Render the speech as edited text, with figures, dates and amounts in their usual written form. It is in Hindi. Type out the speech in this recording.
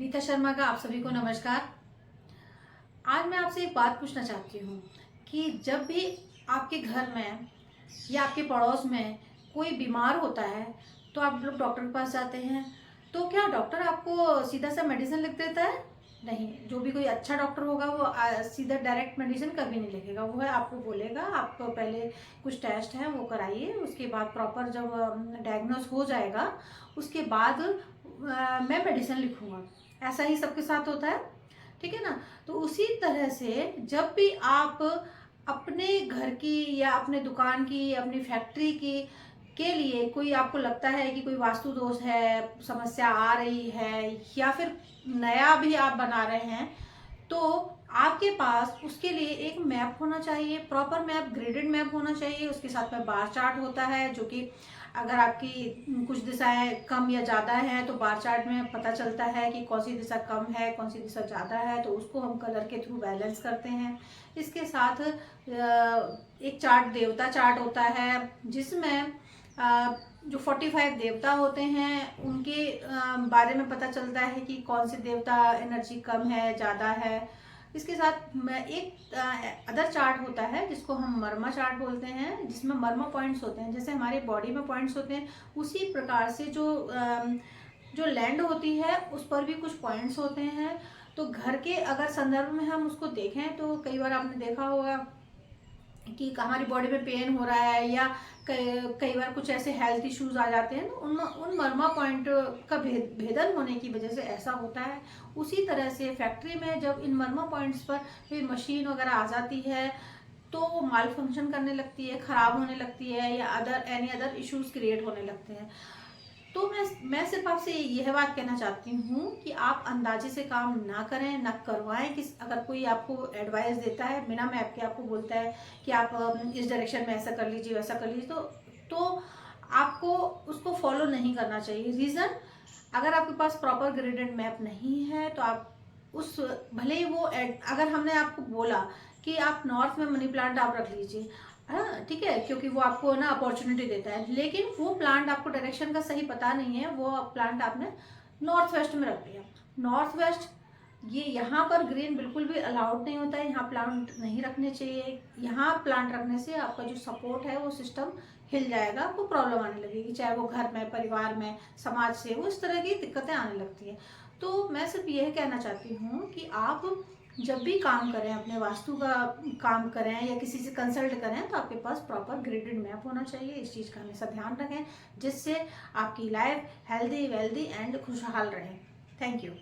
नीता शर्मा का आप सभी को नमस्कार। आज मैं आपसे एक बात पूछना चाहती हूँ कि जब भी आपके घर में या आपके पड़ोस में कोई बीमार होता है तो आप लोग डॉक्टर के पास जाते हैं, तो क्या डॉक्टर आपको सीधा सा मेडिसिन लिख देता है? नहीं, जो भी कोई अच्छा डॉक्टर होगा वो सीधा डायरेक्ट मेडिसिन कभी नहीं लिखेगा। वो है आपको बोलेगा आप पहले कुछ टेस्ट हैं वो कराइए, उसके बाद प्रॉपर जब डायग्नोज हो जाएगा उसके बाद मैं मेडिसिन लिखूंगा। ऐसा ही सबके साथ होता है, ठीक है ना। तो उसी तरह से जब भी आप अपने घर की या अपने दुकान की अपनी फैक्ट्री की के लिए कोई आपको लगता है कि कोई वास्तु दोष है, समस्या आ रही है, या फिर नया भी आप बना रहे हैं, तो आपके पास उसके लिए एक मैप होना चाहिए, प्रॉपर मैप, ग्रेडेड मैप होना चाहिए। उसके साथ में बार चार्ट होता है, जो कि अगर आपकी कुछ दिशाएं कम या ज़्यादा हैं तो बार चार्ट में पता चलता है कि कौन सी दिशा कम है कौन सी दिशा ज़्यादा है, तो उसको हम कलर के थ्रू बैलेंस करते हैं। इसके साथ एक चार्ट, देवता चार्ट होता है, जिसमें जो 45 देवता होते हैं उनके बारे में पता चलता है कि कौन से देवता एनर्जी कम है ज़्यादा है। इसके साथ में एक अदर चार्ट होता है जिसको हम मर्मा चार्ट बोलते हैं, जिसमें मर्मा पॉइंट्स होते हैं। जैसे हमारे बॉडी में पॉइंट्स होते हैं, उसी प्रकार से जो लैंड होती है उस पर भी कुछ पॉइंट्स होते हैं। तो घर के अगर संदर्भ में हम उसको देखें तो कई बार आपने देखा होगा कि हमारी बॉडी में पेन हो रहा है, या कई बार कुछ ऐसे हेल्थ इश्यूज आ जाते हैं, तो उन मर्मा पॉइंट का भेदन होने की वजह से ऐसा होता है। उसी तरह से फैक्ट्री में जब इन मर्मा पॉइंट्स पर कोई मशीन वगैरह आ जाती है तो वो माल फंक्शन करने लगती है, खराब होने लगती है, या एनी अदर इश्यूज क्रिएट होने लगते हैं। तो मैं सिर्फ आपसे यह बात कहना चाहती हूँ कि आप अंदाजे से काम ना करें, ना करवाएं। किस अगर कोई आपको एडवाइस देता है बिना मैप के, आपको बोलता है कि आप इस डायरेक्शन में ऐसा कर लीजिए वैसा कर लीजिए, तो आपको उसको फॉलो नहीं करना चाहिए। रीज़न, अगर आपके पास प्रॉपर ग्रेडेड मैप नहीं है तो आप उस भले ही वो अगर हमने आपको बोला कि आप नॉर्थ में मनी प्लांट आप रख लीजिए, हाँ ठीक है, क्योंकि वो आपको ना अपॉर्चुनिटी देता है, लेकिन वो प्लांट आपको डायरेक्शन का सही पता नहीं है, वो प्लांट आपने नॉर्थ वेस्ट में रख दिया। नॉर्थ वेस्ट, ये यहाँ पर ग्रीन बिल्कुल भी अलाउड नहीं होता है, यहाँ प्लांट नहीं रखने चाहिए। यहाँ प्लांट रखने से आपका जो सपोर्ट है वो सिस्टम हिल जाएगा, आपको प्रॉब्लम आने लगेगी, चाहे वो घर में, परिवार में, समाज से, वो इस तरह की दिक्कतें आने लगती हैं। तो मैं सिर्फ यह कहना चाहती हूँ कि आप जब भी काम करें, अपने वास्तु का काम करें या किसी से कंसल्ट करें, तो आपके पास प्रॉपर ग्रेडेड मैप होना चाहिए। इस चीज़ का हमेशा ध्यान रखें, जिससे आपकी लाइफ हेल्दी वेल्दी एंड खुशहाल रहे। Thank you.